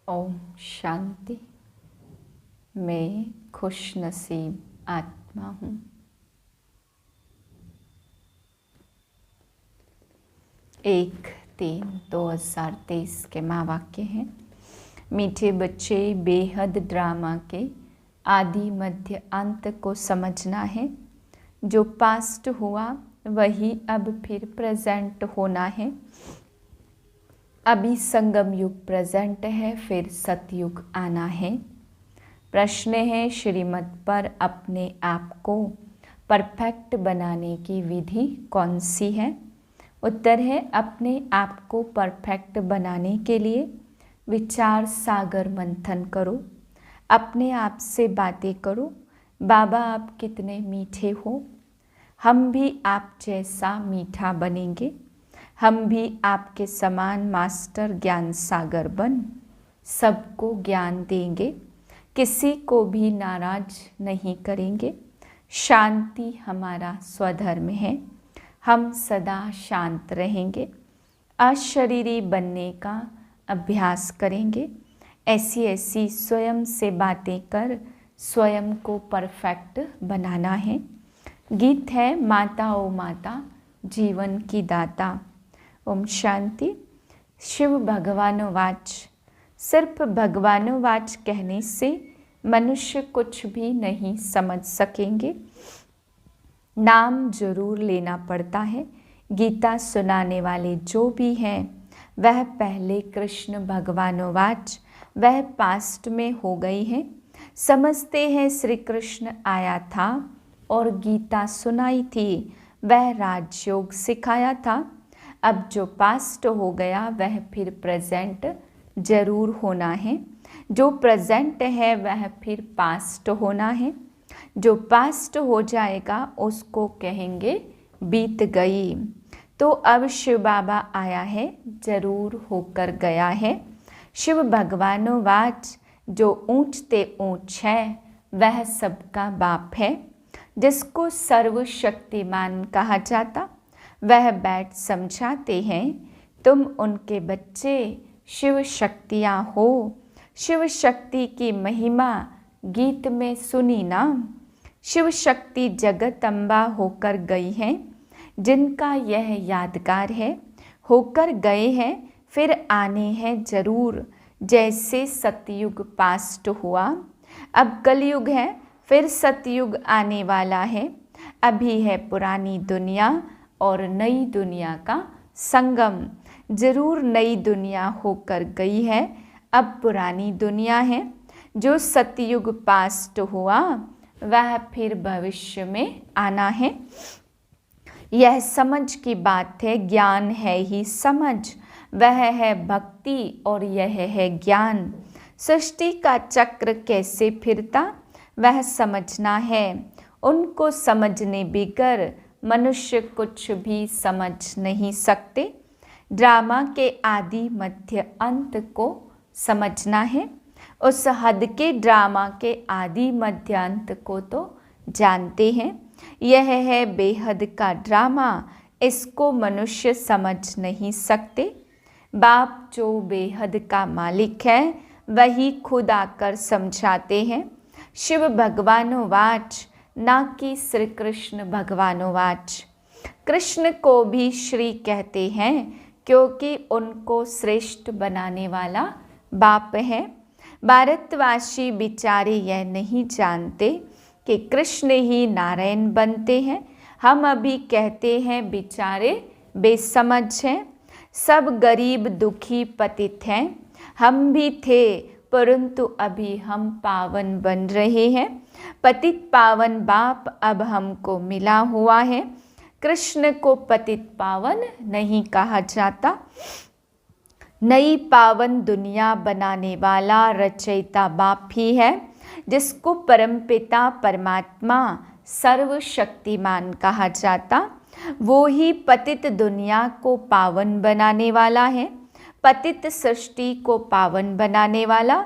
ओम शांति। मैं खुश नसीब आत्मा हूँ। 1/3/2023 के महावाक्य हैं। मीठे बच्चे, बेहद ड्रामा के आदि मध्य अंत को समझना है। जो पास्ट हुआ वही अब फिर प्रेजेंट होना है। अभी संगम युग प्रेजेंट है, फिर सतयुग आना है। प्रश्न है, श्रीमत पर अपने आप को परफेक्ट बनाने की विधि कौन सी है? उत्तर है, अपने आप को परफेक्ट बनाने के लिए विचार सागर मंथन करो। अपने आप से बातें करो, बाबा आप कितने मीठे हो, हम भी आप जैसा मीठा बनेंगे, हम भी आपके समान मास्टर ज्ञान सागर बन सबको ज्ञान देंगे, किसी को भी नाराज नहीं करेंगे। शांति हमारा स्वधर्म है, हम सदा शांत रहेंगे। अशरीरी बनने का अभ्यास करेंगे। ऐसी ऐसी स्वयं से बातें कर स्वयं को परफेक्ट बनाना है। गीत है, माता ओ माता जीवन की दाता। ओम शांति। शिव भगवानोवाच। सिर्फ भगवानोवाच कहने से मनुष्य कुछ भी नहीं समझ सकेंगे। नाम जरूर लेना पड़ता है। गीता सुनाने वाले जो भी हैं वह पहले कृष्ण भगवानोवाच, वह पास्ट में हो गई है। समझते हैं श्री कृष्ण आया था और गीता सुनाई थी, वह राजयोग सिखाया था। अब जो पास्ट हो गया वह फिर प्रेजेंट जरूर होना है। जो प्रेजेंट है वह फिर पास्ट होना है। जो पास्ट हो जाएगा उसको कहेंगे बीत गई। तो अब शिव बाबा आया है, जरूर होकर गया है। शिव भगवानोवाच, जो ऊंचते ऊंच है वह सबका बाप है। जिसको सर्वशक्तिमान कहा जाता वह बैठ समझाते हैं, तुम उनके बच्चे शिव शक्तियाँ हो। शिव शक्ति की महिमा गीत में सुनी ना। शिव शक्ति जगत अम्बा होकर गई हैं, जिनका यह यादगार है। होकर गए हैं फिर आने हैं जरूर। जैसे सतयुग पास्ट हुआ, अब कलयुग है, फिर सतयुग आने वाला है। अभी है पुरानी दुनिया और नई दुनिया का संगम। जरूर नई दुनिया होकर गई है, अब पुरानी दुनिया है। जो सतयुग पास्ट हुआ वह फिर भविष्य में आना है। यह समझ की बात है, ज्ञान है ही समझ, वह है भक्ति और यह है ज्ञान। सृष्टि का चक्र कैसे फिरता वह समझना है। उनको समझने बिगर मनुष्य कुछ भी समझ नहीं सकते। ड्रामा के आदि मध्य अंत को समझना है। उस हद के ड्रामा के आदि मध्य अंत को तो जानते हैं। यह है बेहद का ड्रामा, इसको मनुष्य समझ नहीं सकते। बाप जो बेहद का मालिक है वही खुद आकर समझाते हैं। शिव भगवानोवाच, ना कि श्री कृष्ण भगवानोवाच। कृष्ण को भी श्री कहते हैं क्योंकि उनको श्रेष्ठ बनाने वाला बाप है। भारतवासी बेचारे यह नहीं जानते कि कृष्ण ही नारायण बनते हैं। हम अभी कहते हैं बेचारे बेसमझ हैं। सब गरीब दुखी पतित हैं। हम भी थे परंतु अभी हम पावन बन रहे हैं। पतित पावन बाप अब हमको मिला हुआ है। कृष्ण को पतित पावन नहीं कहा जाता। नई पावन दुनिया बनाने वाला रचयिता बाप ही है, जिसको परमपिता परमात्मा सर्वशक्तिमान कहा जाता। वो ही पतित दुनिया को पावन बनाने वाला है। पतित सृष्टि को पावन बनाने वाला।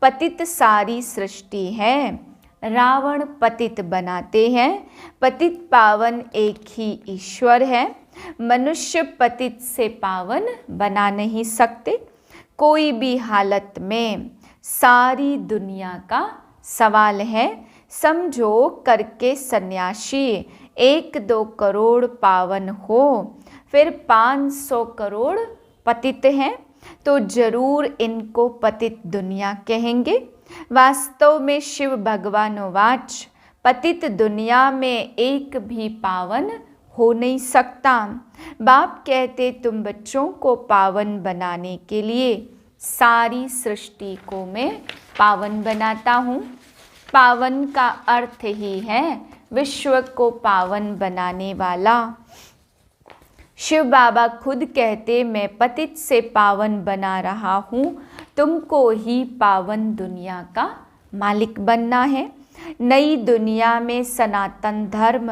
पतित सारी सृष्टि है, रावण पतित बनाते हैं। पतित पावन एक ही ईश्वर है। मनुष्य पतित से पावन बना नहीं सकते। कोई भी हालत में सारी दुनिया का सवाल है। समझो करके सन्यासी 1-2 करोड़ पावन हो, फिर 500 करोड़ पतित हैं, तो जरूर इनको पतित दुनिया कहेंगे। वास्तव में शिव भगवानोवाच पतित दुनिया में एक भी पावन हो नहीं सकता। बाप कहते तुम बच्चों को पावन बनाने के लिए सारी सृष्टि को मैं पावन बनाता हूँ। पावन का अर्थ ही है विश्व को पावन बनाने वाला। शिव बाबा खुद कहते मैं पतित से पावन बना रहा हूँ, तुमको ही पावन दुनिया का मालिक बनना है। नई दुनिया में सनातन धर्म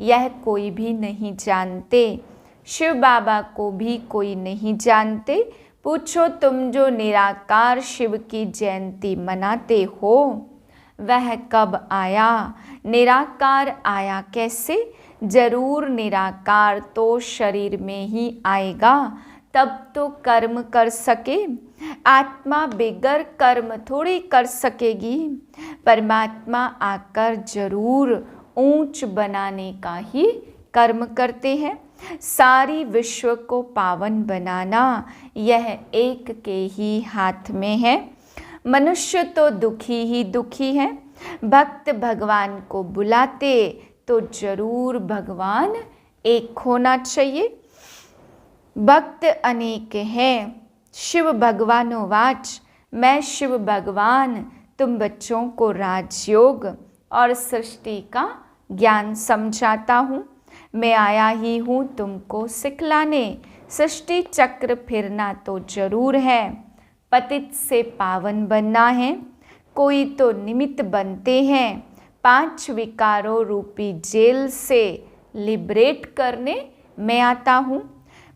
यह कोई भी नहीं जानते, शिव बाबा को भी कोई नहीं जानते। पूछो तुम जो निराकार शिव की जयंती मनाते हो वह कब आया, निराकार आया कैसे? जरूर निराकार तो शरीर में ही आएगा, तब तो कर्म कर सके। आत्मा बेगर कर्म थोड़ी कर सकेगी। परमात्मा आकर जरूर ऊंच बनाने का ही कर्म करते हैं। सारी विश्व को पावन बनाना यह एक के ही हाथ में है। मनुष्य तो दुखी ही दुखी है। भक्त भगवान को बुलाते तो जरूर भगवान एक होना चाहिए। भक्त अनेक हैं। शिव भगवानोवाच मैं शिव भगवान तुम बच्चों को राजयोग और सृष्टि का ज्ञान समझाता हूँ। मैं आया ही हूँ तुमको सिखलाने। सृष्टि चक्र फिरना तो जरूर है, पतित से पावन बनना है। कोई तो निमित्त बनते हैं 5 विकारों रूपी जेल से लिबरेट करने मैं आता हूँ।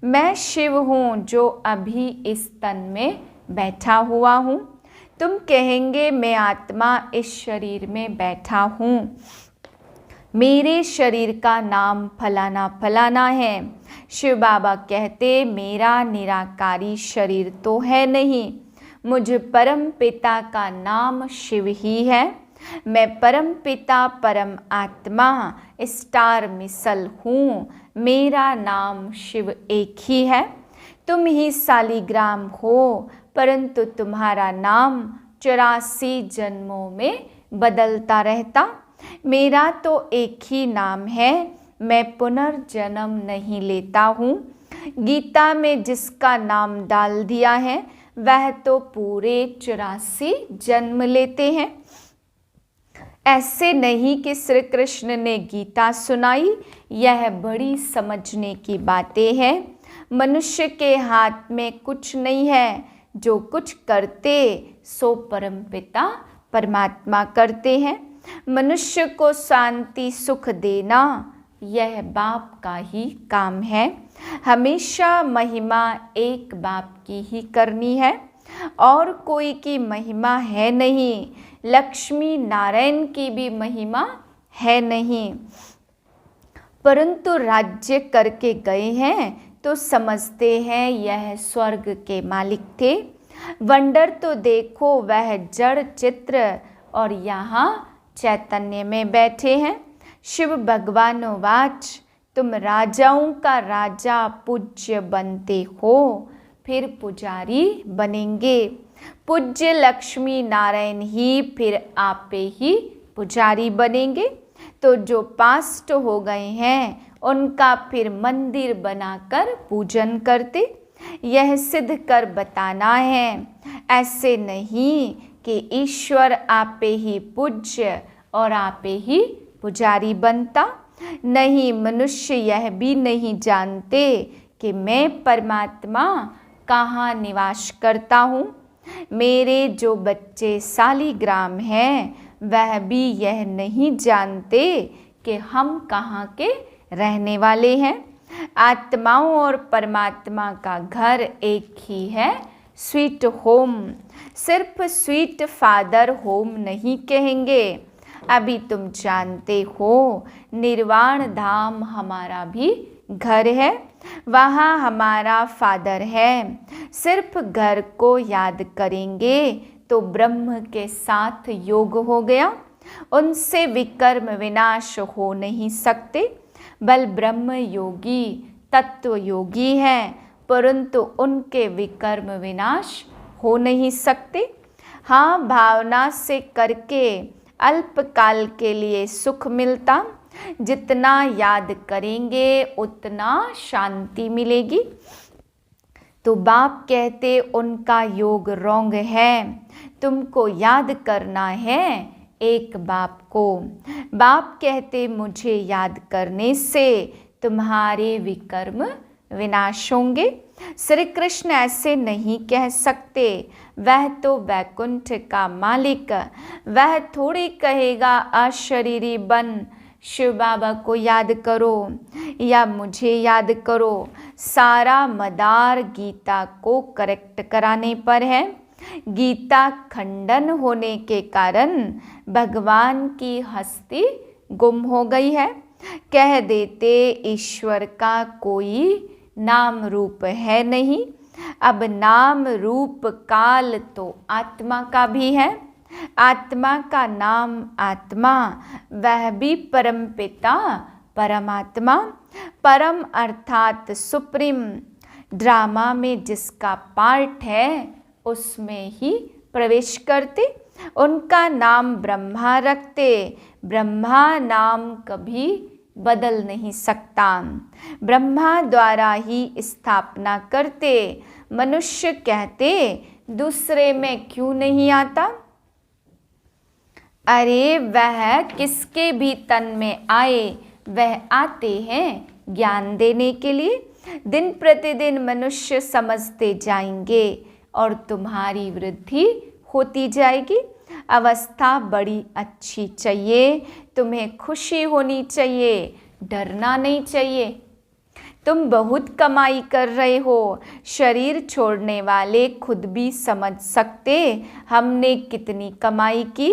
मैं शिव हूँ जो अभी इस तन में बैठा हुआ हूँ। तुम कहेंगे मैं आत्मा इस शरीर में बैठा हूँ, मेरे शरीर का नाम फलाना फलाना है। शिव बाबा कहते मेरा निराकारी शरीर तो है नहीं, मुझ परम पिता का नाम शिव ही है। मैं परम पिता परम आत्मा स्टार मिसल हूँ, मेरा नाम शिव एक ही है। तुम ही सालीग्राम हो, परंतु तुम्हारा नाम 84 जन्मों में बदलता रहता। मेरा तो एक ही नाम है, मैं पुनर्जन्म नहीं लेता हूँ। गीता में जिसका नाम डाल दिया है वह तो पूरे 84 जन्म लेते हैं। ऐसे नहीं कि श्री कृष्ण ने गीता सुनाई, यह बड़ी समझने की बातें हैं। मनुष्य के हाथ में कुछ नहीं है, जो कुछ करते सो परमपिता परमात्मा करते हैं। मनुष्य को शांति सुख देना यह बाप का ही काम है। हमेशा महिमा एक बाप की ही करनी है, और कोई की महिमा है नहीं। लक्ष्मी नारायण की भी महिमा है नहीं, परंतु राज्य करके गए हैं तो समझते हैं यह स्वर्ग के मालिक थे। वंडर तो देखो वह जड़ चित्र और यहाँ चैतन्य में बैठे हैं। शिव भगवानोवाच तुम राजाओं का राजा पूज्य बनते हो, फिर पुजारी बनेंगे। पूज्य लक्ष्मी नारायण ही फिर आपे ही पुजारी बनेंगे। तो जो पास्ट हो गए हैं उनका फिर मंदिर बनाकर पूजन करते। यह सिद्ध कर बताना है, ऐसे नहीं कि ईश्वर आपे ही पूज्य और आपे ही पुजारी बनता। नहीं, मनुष्य यह भी नहीं जानते कि मैं परमात्मा कहाँ निवास करता हूँ। मेरे जो बच्चे सालीग्राम हैं वह भी यह नहीं जानते कि हम कहाँ के रहने वाले हैं। आत्माओं और परमात्मा का घर एक ही है, स्वीट होम। सिर्फ स्वीट फादर होम नहीं कहेंगे। अभी तुम जानते हो निर्वाण धाम हमारा भी घर है। वहाँ हमारा फादर है। सिर्फ घर को याद करेंगे तो ब्रह्म के साथ योग हो गया। उनसे विकर्म विनाश हो नहीं सकते। बल ब्रह्म योगी तत्व योगी है, परंतु उनके विकर्म विनाश हो नहीं सकते। हाँ, भावना से करके अल्पकाल के लिए सुख मिलता, जितना याद करेंगे उतना शांति मिलेगी। तो बाप कहते उनका योग रोंग है, तुमको याद करना है एक बाप को। बाप कहते मुझे याद करने से तुम्हारे विकर्म विनाश होंगे। श्री कृष्ण ऐसे नहीं कह सकते, वह तो वैकुंठ का मालिक, वह थोड़ी कहेगा अशरीरी बन शिव बाबा को याद करो या मुझे याद करो। सारा मदार गीता को करेक्ट कराने पर है। गीता खंडन होने के कारण भगवान की हस्ती गुम हो गई है। कह देते ईश्वर का कोई नाम रूप है नहीं। अब नाम रूप काल तो आत्मा का भी है। आत्मा का नाम आत्मा, वह भी परम पिता परमात्मा। परम अर्थात सुप्रीम। ड्रामा में जिसका पार्ट है उसमें ही प्रवेश करते। उनका नाम ब्रह्मा रखते। ब्रह्मा नाम कभी बदल नहीं सकता। ब्रह्मा द्वारा ही स्थापना करते। मनुष्य कहते दूसरे में क्यों नहीं आता। अरे वह किसके भी तन में आए, वह आते हैं ज्ञान देने के लिए। दिन प्रतिदिन मनुष्य समझते जाएंगे और तुम्हारी वृद्धि होती जाएगी। अवस्था बड़ी अच्छी चाहिए, तुम्हें खुशी होनी चाहिए, डरना नहीं चाहिए। तुम बहुत कमाई कर रहे हो, शरीर छोड़ने वाले खुद भी समझ सकते हमने कितनी कमाई की।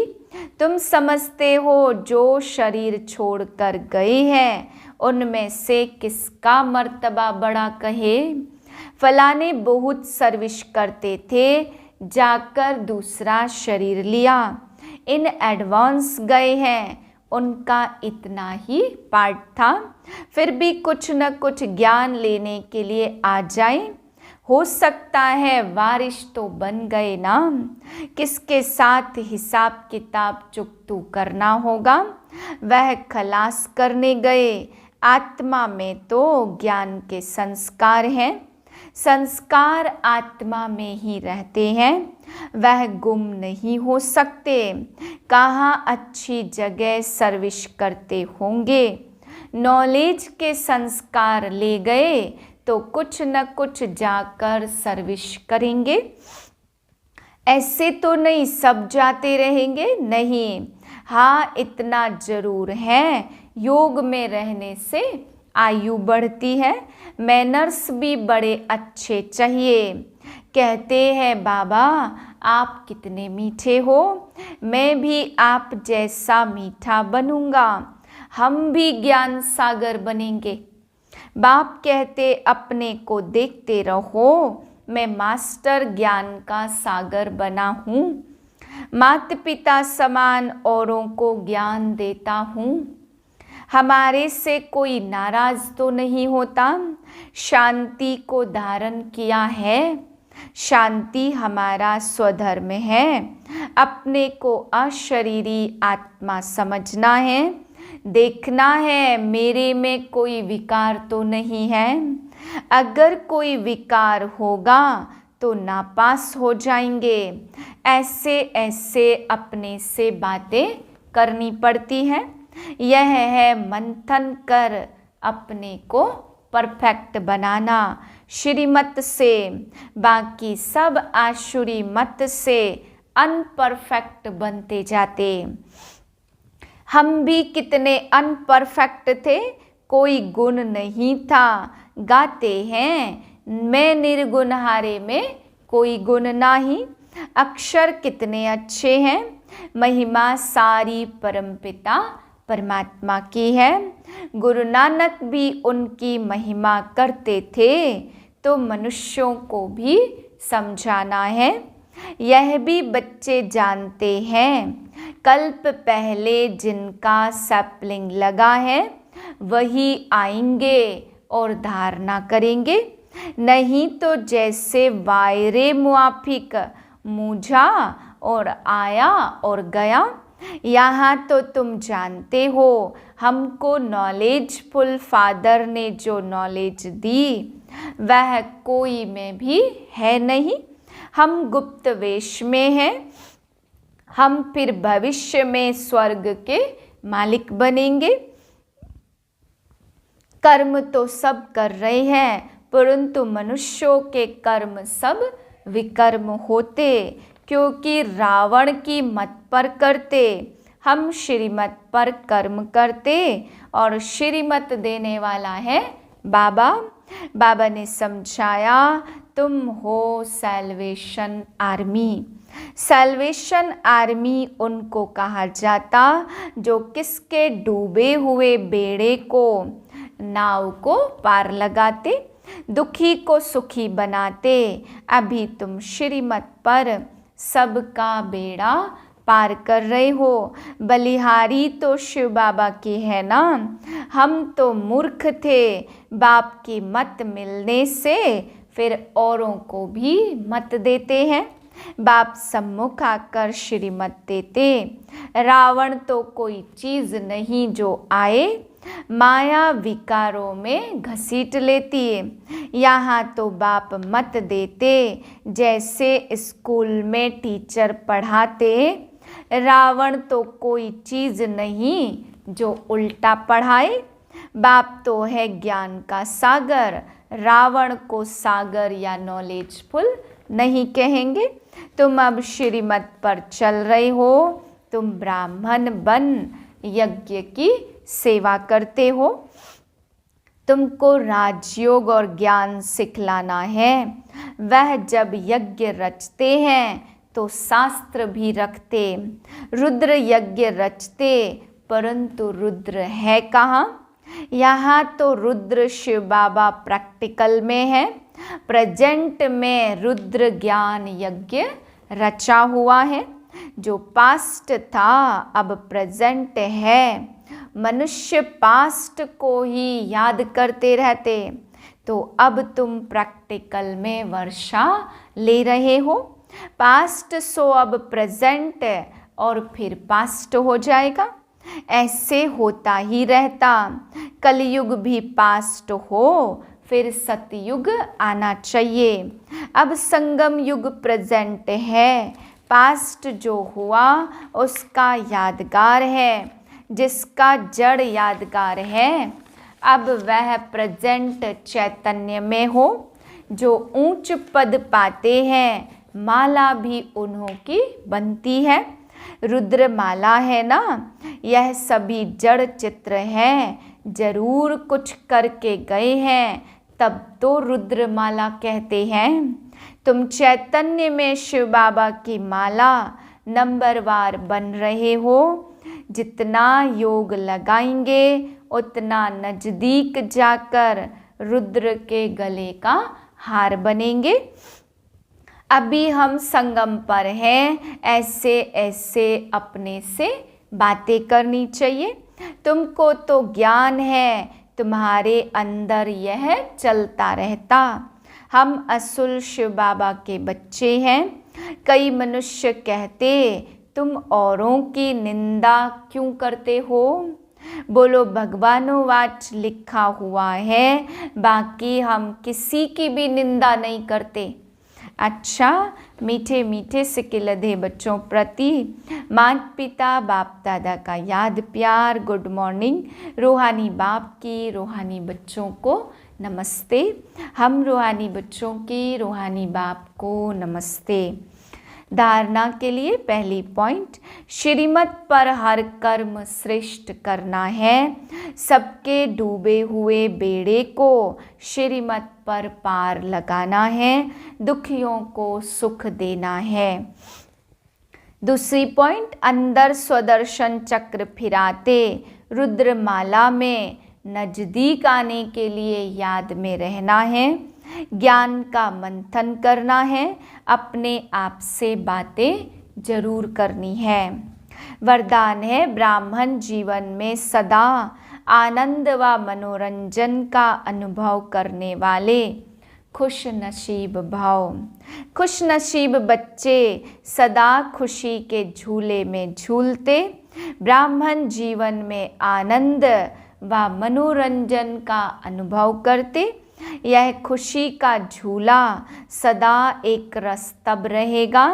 तुम समझते हो जो शरीर छोड़कर गए हैं उनमें से किसका मर्तबा बड़ा कहे। फलाने बहुत सर्विस करते थे, जाकर दूसरा शरीर लिया, इन एडवांस गए हैं, उनका इतना ही पार्ट था। फिर भी कुछ न कुछ ज्ञान लेने के लिए आ जाए। हो सकता है वारिश तो बन गए ना। किसके साथ हिसाब किताब चुकतू करना होगा, वह खलास करने गए। आत्मा में तो ज्ञान के संस्कार हैं। संस्कार आत्मा में ही रहते हैं, वह गुम नहीं हो सकते। कहाँ अच्छी जगह सर्विस करते होंगे। नॉलेज के संस्कार ले गए तो कुछ न कुछ जाकर सर्विस करेंगे। ऐसे तो नहीं सब जाते रहेंगे, नहीं। हाँ, इतना जरूर है, योग में रहने से आयु बढ़ती है। मैनर्स भी बड़े अच्छे चाहिए। कहते हैं बाबा आप कितने मीठे हो, मैं भी आप जैसा मीठा बनूंगा, हम भी ज्ञान सागर बनेंगे। बाप कहते अपने को देखते रहो, मैं मास्टर ज्ञान का सागर बना हूँ। माता पिता समान औरों को ज्ञान देता हूँ। हमारे से कोई नाराज तो नहीं होता। शांति को धारण किया है। शांति हमारा स्वधर्म है। अपने को अशरीरी आत्मा समझना है। देखना है मेरे में कोई विकार तो नहीं है। अगर कोई विकार होगा तो नापास हो जाएंगे। ऐसे ऐसे अपने से बातें करनी पड़ती है। यह है मंथन कर अपने को परफेक्ट बनाना श्रीमत से। बाकी सब आसुरी मत से अनपरफेक्ट बनते जाते। हम भी कितने अनपरफेक्ट थे, कोई गुण नहीं था। गाते हैं मैं निर्गुण हारे में कोई गुण नहीं। अक्षर कितने अच्छे हैं, महिमा सारी परमपिता परमात्मा की है। गुरु नानक भी उनकी महिमा करते थे, तो मनुष्यों को भी समझाना है। यह भी बच्चे जानते हैं, कल्प पहले जिनका सैपलिंग लगा है वही आएंगे और धारणा करेंगे, नहीं तो जैसे वायरे मुआफिक मूझा और आया और गया। यहाँ तो तुम जानते हो, हमको नॉलेजफुल फादर ने जो नॉलेज दी वह कोई में भी है नहीं। हम गुप्त वेश में हैं, हम फिर भविष्य में स्वर्ग के मालिक बनेंगे। कर्म तो सब कर रहे हैं, परंतु मनुष्यों के कर्म सब विकर्म होते, क्योंकि रावण की मत पर करते, हम श्रीमत पर कर्म करते, और श्रीमत देने वाला है बाबा। बाबा ने समझाया, तुम हो सैल्वेशन आर्मी। सैल्वेशन आर्मी उनको कहा जाता जो किसके डूबे हुए बेड़े को, नाव को पार लगाते, दुखी को सुखी बनाते। अभी तुम श्रीमत पर सबका बेड़ा पार कर रहे हो। बलिहारी तो शिव बाबा की है ना, हम तो मूर्ख थे, बाप की मत मिलने से फिर औरों को भी मत देते हैं। बाप सम्मुख आकर श्रीमत देते। रावण तो कोई चीज नहीं जो आए, माया विकारों में घसीट लेती है। यहाँ तो बाप मत देते, जैसे स्कूल में टीचर पढ़ाते। रावण तो कोई चीज नहीं जो उल्टा पढ़ाए। बाप तो है ज्ञान का सागर, रावण को सागर या नॉलेजफुल नहीं कहेंगे। तुम अब श्रीमत पर चल रहे हो, तुम ब्राह्मण बन यज्ञ की सेवा करते हो। तुमको राजयोग और ज्ञान सिखलाना है। वह जब यज्ञ रचते हैं तो शास्त्र भी रखते। रुद्र यज्ञ रचते, परंतु रुद्र है कहाँ? यहाँ तो रुद्र शिव बाबा प्रैक्टिकल में है। प्रेजेंट में रुद्र ज्ञान यज्ञ रचा हुआ है। जो पास्ट था अब प्रेजेंट है। मनुष्य पास्ट को ही याद करते रहते, तो अब तुम प्रैक्टिकल में वर्षा ले रहे हो। पास्ट सो अब प्रेजेंट और फिर पास्ट हो जाएगा। ऐसे होता ही रहता। कलयुग भी पास्ट हो, फिर सतयुग आना चाहिए। अब संगम युग प्रेजेंट है। पास्ट जो हुआ उसका यादगार है, जिसका जड़ यादगार है। अब वह प्रेजेंट चैतन्य में हो। जो ऊंच पद पाते हैं, माला भी उन्हों की बनती है। रुद्र माला है ना, यह सभी जड़ चित्र हैं। जरूर कुछ करके गए हैं, तब तो रुद्र माला कहते हैं। तुम चैतन्य में शिव बाबा की माला नंबरवार बन रहे हो। जितना योग लगाएंगे उतना नजदीक जाकर रुद्र के गले का हार बनेंगे। अभी हम संगम पर हैं, ऐसे ऐसे अपने से बातें करनी चाहिए। तुमको तो ज्ञान है, तुम्हारे अंदर यह चलता रहता। हम असुल शिव बाबा के बच्चे हैं। कई मनुष्य कहते, तुम औरों की निंदा क्यों करते हो? बोलो, भगवानोवाच लिखा हुआ है, बाकी हम किसी की भी निंदा नहीं करते। अच्छा, मीठे मीठे सिक्के लधे बच्चों प्रति माता पिता बाप दादा का याद प्यार, गुड मॉर्निंग। रूहानी बाप की रूहानी बच्चों को नमस्ते। हम रूहानी बच्चों की रूहानी बाप को नमस्ते। धारणा के लिए पहली पॉइंट, श्रीमत पर हर कर्म श्रेष्ठ करना है। सबके डूबे हुए बेड़े को श्रीमत पर पार लगाना है। दुखियों को सुख देना है। दूसरी पॉइंट, अंदर स्वदर्शन चक्र फिराते रुद्रमाला में नज़दीक आने के लिए याद में रहना है, ज्ञान का मंथन करना है, अपने आप से बातें जरूर करनी है। वरदान है ब्राह्मण जीवन में सदा आनंद व मनोरंजन का अनुभव करने वाले खुश नसीब भाव। खुश नसीब बच्चे सदा खुशी के झूले में झूलते, ब्राह्मण जीवन में आनंद व मनोरंजन का अनुभव करते। यह खुशी का झूला सदा एक रस तब रहेगा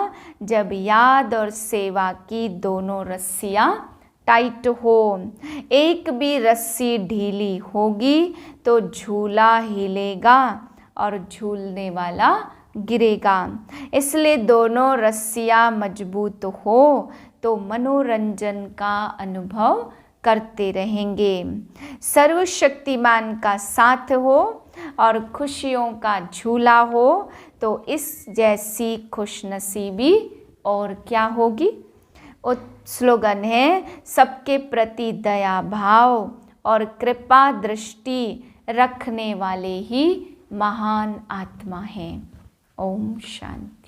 जब याद और सेवा की दोनों रस्सियाँ टाइट हो। एक भी रस्सी ढीली होगी तो झूला हिलेगा और झूलने वाला गिरेगा। इसलिए दोनों रस्सियाँ मजबूत हो तो मनोरंजन का अनुभव करते रहेंगे। सर्वशक्तिमान का साथ हो और खुशियों का झूला हो तो इस जैसी खुशनसीबी और क्या होगी। स्लोगन है सबके प्रति दया भाव और कृपा दृष्टि रखने वाले ही महान आत्मा हैं। ओम शांति।